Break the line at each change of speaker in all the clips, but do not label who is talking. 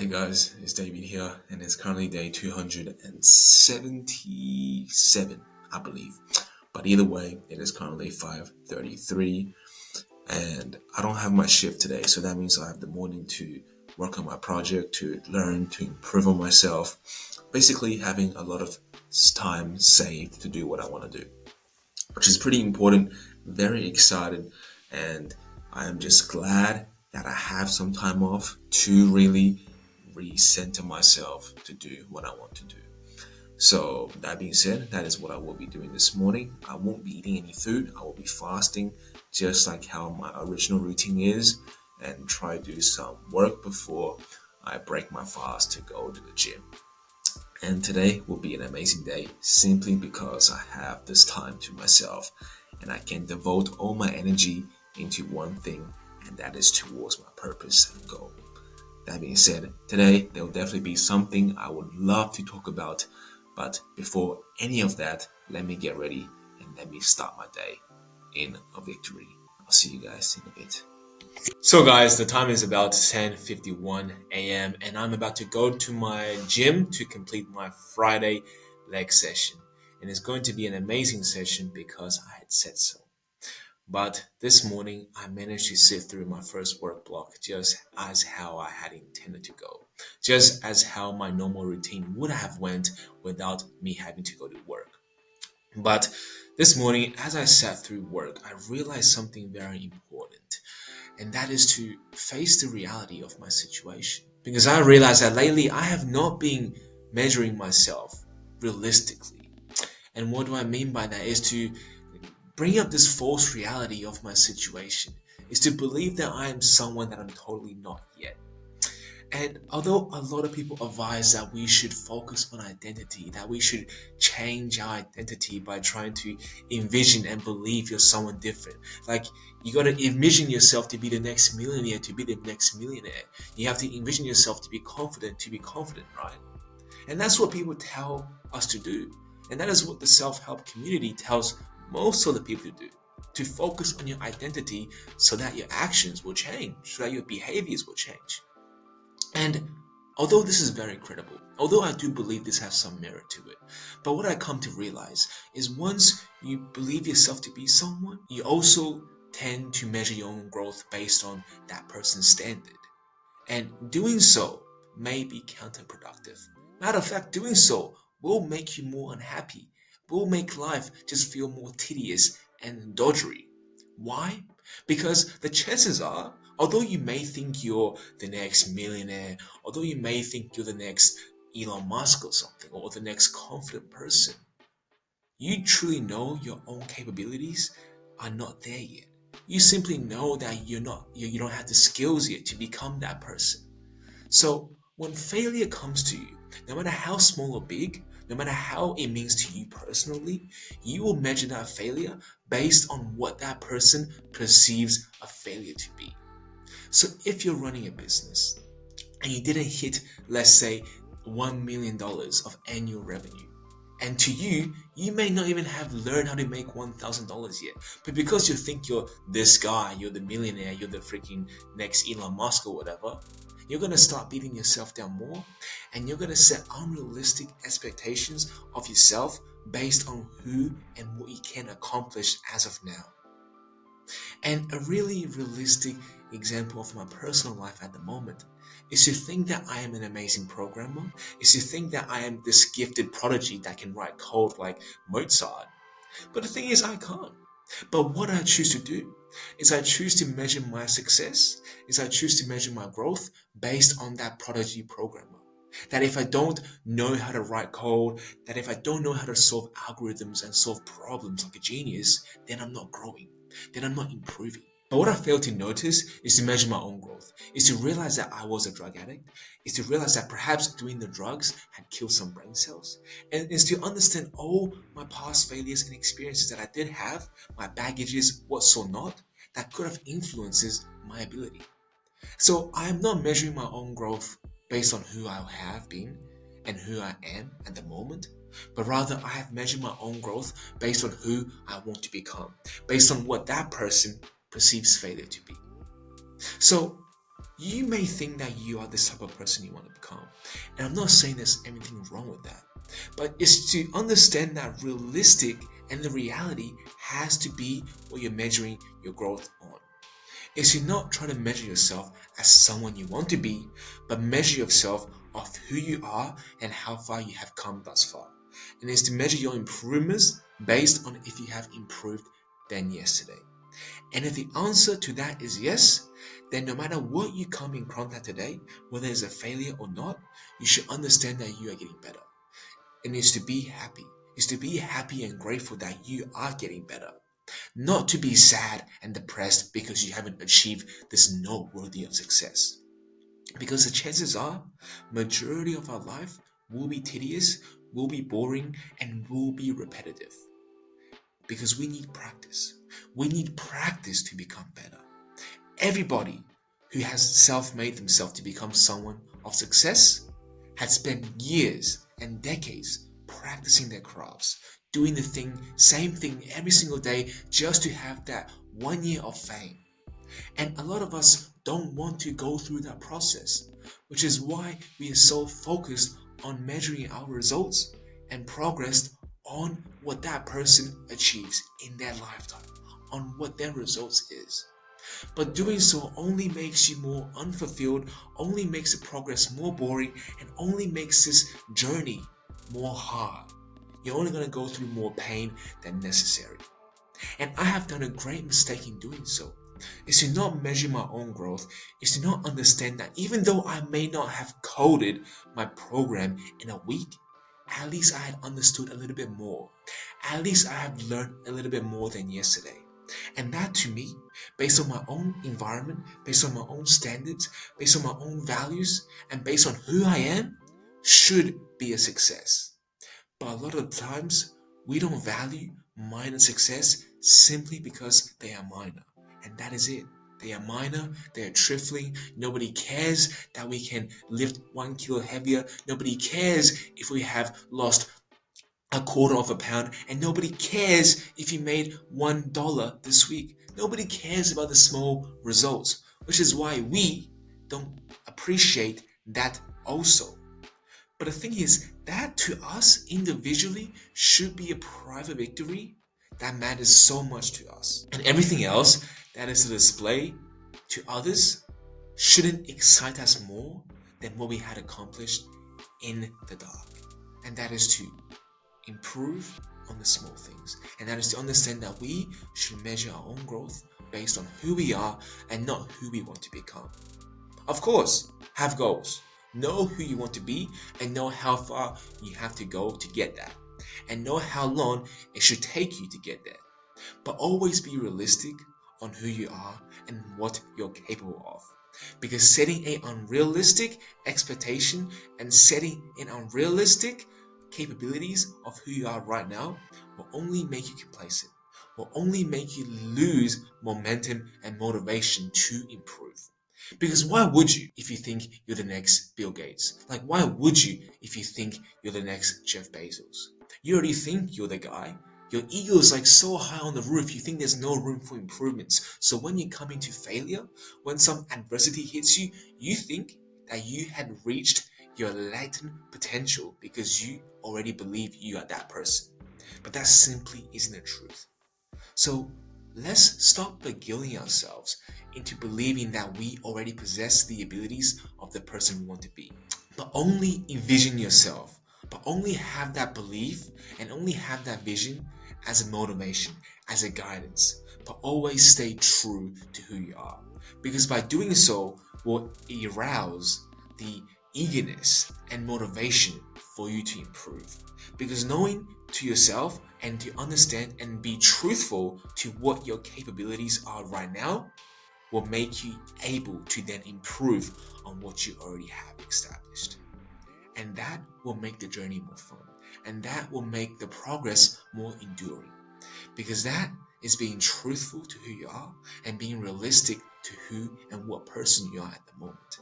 Hey guys, it's David here, and it's currently day 277, I believe. But either way, it is currently 5:33, and I don't have my shift today, so that means I have the morning to work on my project, to learn, to improve on myself. Basically, having a lot of time saved to do what I want to do, which is pretty important. Very excited, and I am just glad that I have some time off to really recenter myself to do what I want to do. So, that being said, that is what I will be doing this morning. I won't be eating any food, I will be fasting, just like how my original routine is, and try to do some work before I break my fast to go to the gym. And today will be an amazing day simply because I have this time to myself and I can devote all my energy into one thing, and that is towards my purpose and goal. That being said, today there will definitely be something I would love to talk about, but before any of that, let me get ready and let me start my day in a victory. I'll see you guys in a bit. So guys, the time is about 10:51 a.m. and I'm about to go to my gym to complete my Friday leg session. And it's going to be an amazing session because I had said so. But this morning I managed to sit through my first work block just as how I had intended to go. Just as how my normal routine would have went without me having to go to work. But this morning as I sat through work, I realized something very important, and that is to face the reality of my situation. Because I realized that lately I have not been measuring myself realistically. And what do I mean by that is to bring up this false reality of my situation, is to believe that I am someone that I'm totally not yet. And although a lot of people advise that we should focus on identity, that we should change our identity by trying to envision and believe you're someone different. Like, you gotta envision yourself to be the next millionaire, to be the next millionaire. You have to envision yourself to be confident, right? And that's what people tell us to do. And that is what the self-help community tells most of the people to do. To focus on your identity so that your actions will change, so that your behaviors will change. And although this is very credible, although I do believe this has some merit to it, but what I come to realize is once you believe yourself to be someone, you also tend to measure your own growth based on that person's standard. And doing so may be counterproductive. Matter of fact, doing so will make you more unhappy, will make life just feel more tedious and dodgery. Why? Because the chances are, although you may think you're the next millionaire, although you may think you're the next Elon Musk or something, or the next confident person, you truly know your own capabilities are not there yet. You simply know that you don't have the skills yet to become that person. So when failure comes to you, no matter how small or big, no matter how it means to you personally, you will measure that failure based on what that person perceives a failure to be. So if you're running a business and you didn't hit, let's say, $1 million of annual revenue, and to you, you may not even have learned how to make $1,000 yet. But because you think you're this guy, you're the millionaire, you're the freaking next Elon Musk or whatever, you're going to start beating yourself down more, and you're going to set unrealistic expectations of yourself based on who and what you can accomplish as of now. And a really realistic example of my personal life at the moment is to think that I am an amazing programmer, is to think that I am this gifted prodigy that can write code like Mozart. But the thing is, I can't. But what I choose to do is I choose to measure my success, is I choose to measure my growth based on that prodigy programmer. That if I don't know how to write code, that if I don't know how to solve algorithms and solve problems like a genius, then I'm not growing, then I'm not improving. But what I failed to notice is to measure my own growth, is to realize that I was a drug addict, is to realize that perhaps doing the drugs had killed some brain cells, and is to understand all my past failures and experiences that I did have, my baggages, what so not, that could have influences my ability. So I am not measuring my own growth based on who I have been and who I am at the moment, but rather I have measured my own growth based on who I want to become, based on what that person perceives failure to be. So You may think that you are this type of person you want to become. And I'm not saying there's anything wrong with that. But it's to understand that realistic and the reality has to be what you're measuring your growth on. Is to not try to measure yourself as someone you want to be, but measure yourself of who you are and how far you have come thus far. And it's to measure your improvements based on if you have improved than yesterday. And if the answer to that is yes, then no matter what you come in contact today, whether it's a failure or not, you should understand that you are getting better. And it's to be happy. It's to be happy and grateful that you are getting better. Not to be sad and depressed because you haven't achieved this note worthy of success. Because the chances are, majority of our life will be tedious, will be boring, and will be repetitive. Because we need practice. We need practice to become better. Everybody who has self-made themselves to become someone of success has spent years and decades practicing their crafts, doing same thing every single day just to have that 1 year of fame. And a lot of us don't want to go through that process, which is why we are so focused on measuring our results and progress on what that person achieves in their lifetime, on what their results is. But doing so only makes you more unfulfilled, only makes the progress more boring, and only makes this journey more hard. You're only going to go through more pain than necessary. And I have done a great mistake in doing so. Is to not measure my own growth, is to not understand that even though I may not have coded my program in a week, at least I had understood a little bit more. At least I have learned a little bit more than yesterday. And that to me, based on my own environment, based on my own standards, based on my own values, and based on who I am, should be a success. But a lot of times, we don't value minor success simply because they are minor. And that is it. They are minor, they are trifling. Nobody cares that we can lift 1 kilo heavier. Nobody cares if we have lost a quarter of a pound, and nobody cares if you made $1 this week. Nobody cares about the small results, which is why we don't appreciate that also. But the thing is, that to us individually should be a private victory that matters so much to us. And everything else that is a display to others shouldn't excite us more than what we had accomplished in the dark. And that is to improve on the small things. And that is to understand that we should measure our own growth based on who we are and not who we want to become. Of course, have goals. Know who you want to be and know how far you have to go to get that. And know how long it should take you to get there. But always be realistic on who you are and what you're capable of. Because setting an unrealistic expectation and setting an unrealistic capabilities of who you are right now will only make you complacent, will only make you lose momentum and motivation to improve. Because why would you if you think you're the next Bill Gates? Like, why would you if you think you're the next Jeff Bezos? You already think you're the guy. Your ego is like so high on the roof, you think there's no room for improvements. So when you come into failure, when some adversity hits you, you think that you had reached your latent potential because you already believe you are that person. But that simply isn't the truth. So let's stop beguiling ourselves into believing that we already possess the abilities of the person we want to be. But only envision yourself, but only have that belief and only have that vision as a motivation, as a guidance. But always stay true to who you are. Because by doing so will arouse the eagerness and motivation for you to improve. Because knowing to yourself and to understand and be truthful to what your capabilities are right now will make you able to then improve on what you already have established. And that will make the journey more fun. And that will make the progress more enduring. Because that is being truthful to who you are and being realistic to who and what person you are at the moment.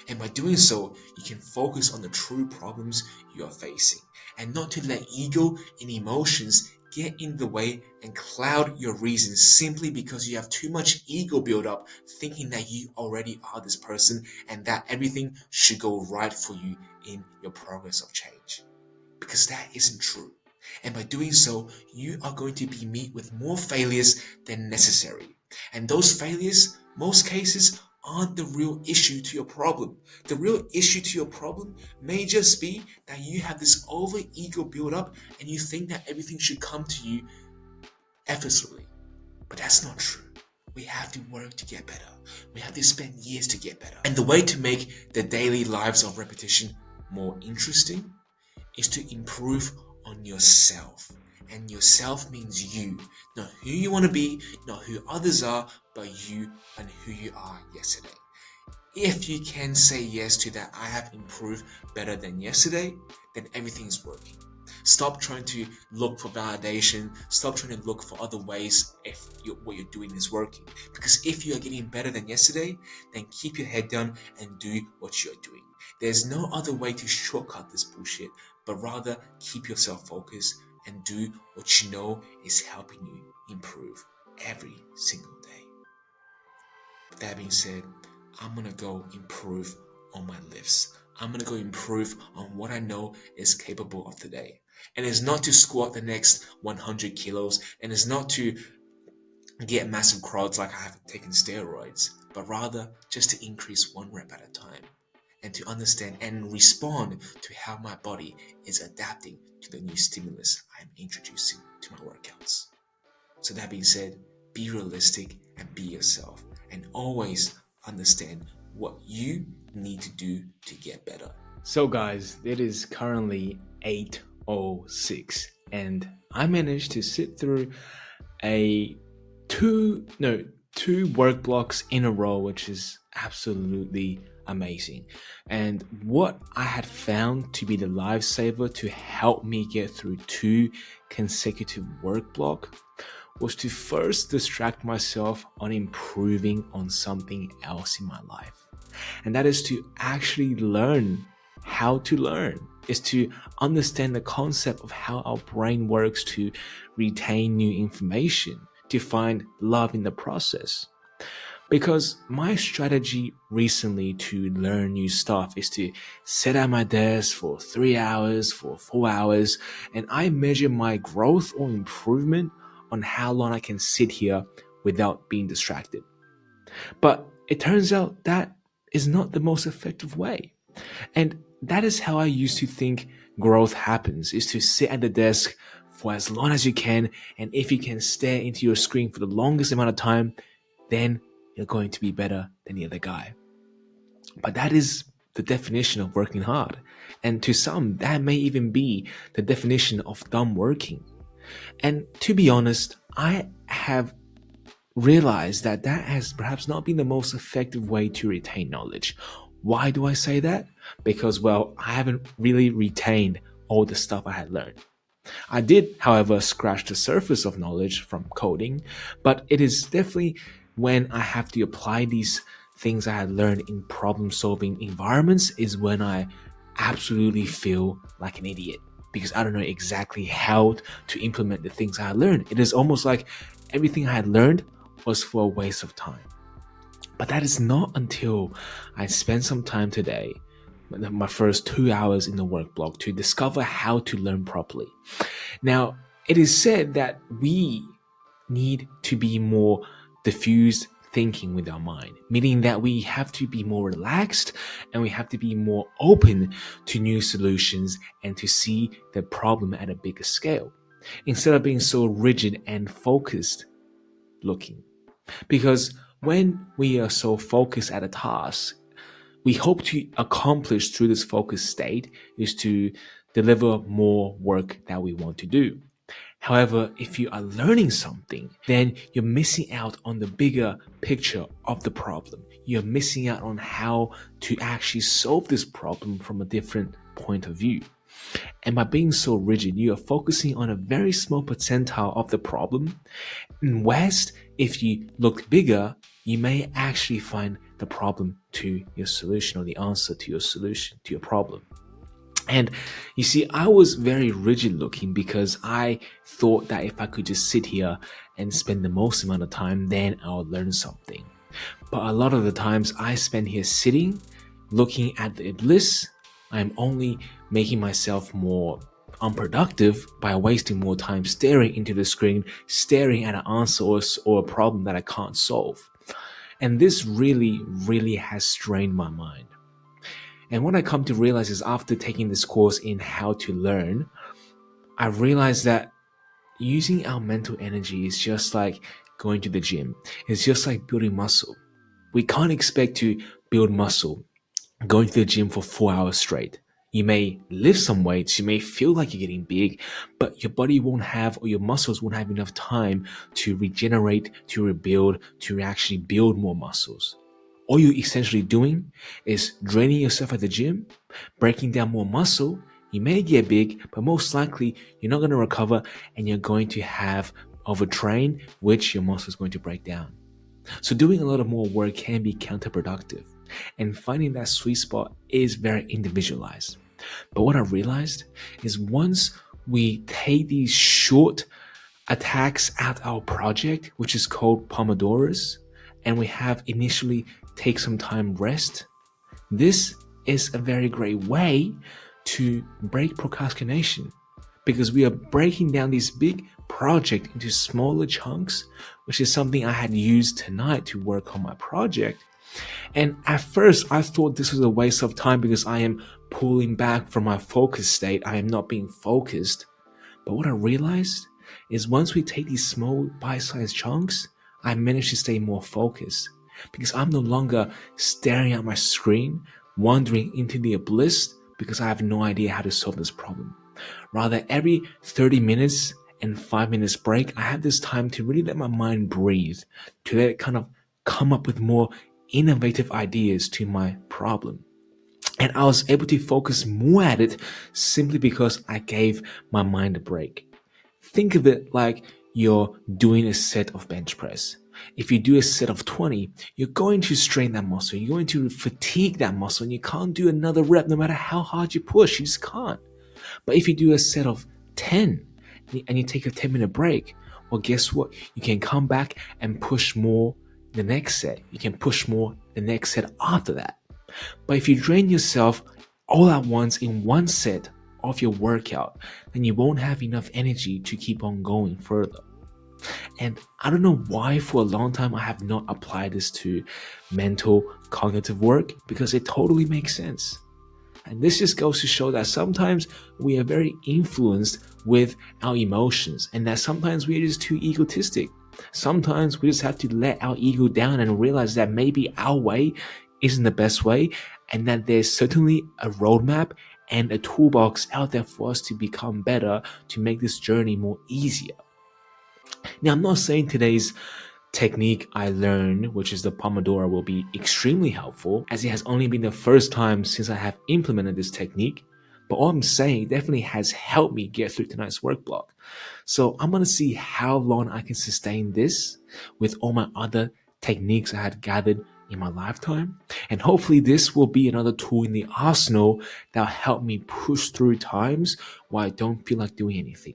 And by doing so, you can focus on the true problems you are facing and not to let ego and emotions get in the way and cloud your reasons simply because you have too much ego build up, thinking that you already are this person and that everything should go right for you in your progress of change. Because that isn't true. And by doing so, you are going to be met with more failures than necessary. And those failures, most cases, aren't the real issue to your problem. The real issue to your problem may just be that you have this over ego build up and you think that everything should come to you effortlessly. But that's not true. We have to work to get better. We have to spend years to get better. And the way to make the daily lives of repetition more interesting is to improve on yourself. And yourself means you, not who you want to be, not who others are, but you and who you are yesterday. If you can say yes to that, I have improved better than yesterday, then everything's working. Stop trying to look for validation. Stop trying to look for other ways if what you're doing is working. Because if you are getting better than yesterday, then keep your head down and do what you're doing. There's no other way to shortcut this bullshit, but rather keep yourself focused and do what you know is helping you improve every single day. With that being said, I'm gonna go improve on my lifts. I'm gonna go improve on what I know is capable of today. And it's not to squat the next 100 kilos, and it's not to get massive quads like I have taken steroids, but rather just to increase one rep at a time and to understand and respond to how my body is adapting to the new stimulus I'm introducing to my workouts. So that being said, be realistic and be yourself, and always understand what you need to do to get better.
So guys, it is currently 8:06 and I managed to sit through two work blocks in a row, which is absolutely amazing. And what I had found to be the lifesaver to help me get through two consecutive work blocks was to first distract myself on improving on something else in my life. And that is to actually learn how to learn, is to understand the concept of how our brain works to retain new information, to find love in the process. Because my strategy recently to learn new stuff is to sit at my desk for 3 hours, for 4 hours, and I measure my growth or improvement on how long I can sit here without being distracted. But it turns out that is not the most effective way. And that is how I used to think growth happens, is to sit at the desk for as long as you can, and if you can stare into your screen for the longest amount of time, then you're going to be better than the other guy. But that is the definition of working hard. And to some, that may even be the definition of dumb working. And to be honest, I have realized that that has perhaps not been the most effective way to retain knowledge. Why do I say that? Because, well, I haven't really retained all the stuff I had learned. I did, however, scratch the surface of knowledge from coding, but it is definitely when I have to apply these things I had learned in problem-solving environments is when I absolutely feel like an idiot, because I don't know exactly how to implement the things I had learned. It is almost like everything I had learned was for a waste of time. But that is not until I spent some time today, my first 2 hours in the work block, to discover how to learn properly. Now, it is said that we need to be more diffused thinking with our mind, meaning that we have to be more relaxed and we have to be more open to new solutions and to see the problem at a bigger scale, instead of being so rigid and focused looking. Because when we are so focused at a task, we hope to accomplish through this focused state is to deliver more work that we want to do. However, if you are learning something, then you're missing out on the bigger picture of the problem. You're missing out on how to actually solve this problem from a different point of view. And by being so rigid, you are focusing on a very small percentile of the problem. And whereas if you look bigger, you may actually find the problem to your solution, or the answer to your solution, to your problem. And you see, I was very rigid looking because I thought that if I could just sit here and spend the most amount of time, then I'll learn something. But a lot of the times I spend here sitting, looking at the iblis, I'm only making myself more unproductive by wasting more time staring into the screen, staring at an answer or a problem that I can't solve. And this really, really has strained my mind. And what I come to realize is after taking this course in how to learn, I realized that using our mental energy is just like going to the gym. It's just like building muscle. We can't expect to build muscle going to the gym for 4 hours straight. You may lift some weights, you may feel like you're getting big, but your body won't have, or your muscles won't have enough time to regenerate, to rebuild, to actually build more muscles. All you're essentially doing is draining yourself at the gym, breaking down more muscle. You may get big, but most likely you're not going to recover and you're going to have overtrain, which your muscle is going to break down. So doing a lot of more work can be counterproductive, and finding that sweet spot is very individualized. But what I realized is once we take these short attacks at our project, which is called Pomodoros, and we have initially take some time rest, this is a very great way to break procrastination because we are breaking down this big project into smaller chunks, which is something I had used tonight to work on my project. And at first, I thought this was a waste of time because I am pulling back from my focus state. I am not being focused. But what I realized is once we take these small bite-sized chunks, I manage to stay more focused because I'm no longer staring at my screen, wandering into the abyss because I have no idea how to solve this problem. Rather, every 30 minutes and 5 minutes break, I have this time to really let my mind breathe, to let it kind of come up with more innovative ideas to my problem. And I was able to focus more at it simply because I gave my mind a break. Think of it like you're doing a set of bench press. If you do a set of 20, you're going to strain that muscle. You're going to fatigue that muscle and you can't do another rep no matter how hard you push. You just can't. But if you do a set of 10 and you take a 10-minute break, well, guess what? You can come back and push more the next set. You can push more the next set after that. But if you drain yourself all at once in one set of your workout, then you won't have enough energy to keep on going further. And I don't know why for a long time I have not applied this to mental cognitive work because it totally makes sense. And this just goes to show that sometimes we are very influenced with our emotions and that sometimes we're just too egotistic. Sometimes we just have to let our ego down and realize that maybe our way isn't the best way and that there's certainly a roadmap and a toolbox out there for us to become better, to make this journey more easier. Now, I'm not saying today's technique I learned, which is the Pomodoro, will be extremely helpful as it has only been the first time since I have implemented this technique. But all I'm saying, it definitely has helped me get through tonight's work block. So I'm going to see how long I can sustain this with all my other techniques I had gathered in my lifetime. And hopefully this will be another tool in the arsenal that'll help me push through times where I don't feel like doing anything.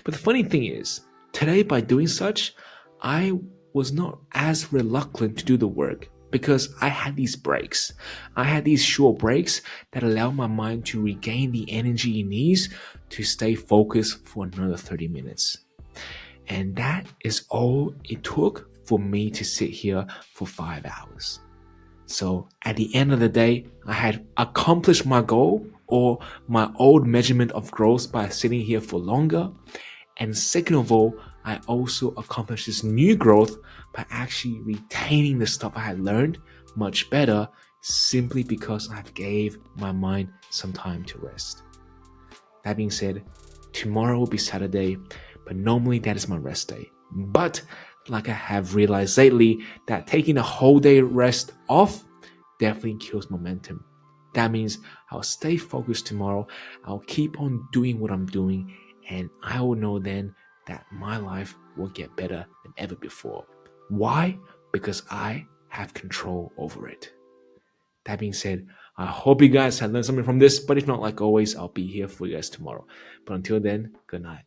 But the funny thing is, today by doing such, I was not as reluctant to do the work because I had these breaks. I had these short breaks that allow my mind to regain the energy it needs to stay focused for another 30 minutes. And that is all it took for me to sit here for 5 hours. So at the end of the day, I had accomplished my goal or my old measurement of growth by sitting here for longer. And second of all, I also accomplished this new growth by actually retaining the stuff I had learned much better simply because I've gave my mind some time to rest. That being said, tomorrow will be Saturday, but normally that is my rest day. But like I have realized lately that taking a whole day rest off definitely kills momentum. That means I'll stay focused tomorrow. I'll keep on doing what I'm doing and I will know then that my life will get better than ever before. Why? Because I have control over it. That being said, I hope you guys have learned something from this. But if not, like always, I'll be here for you guys tomorrow. But until then, good night.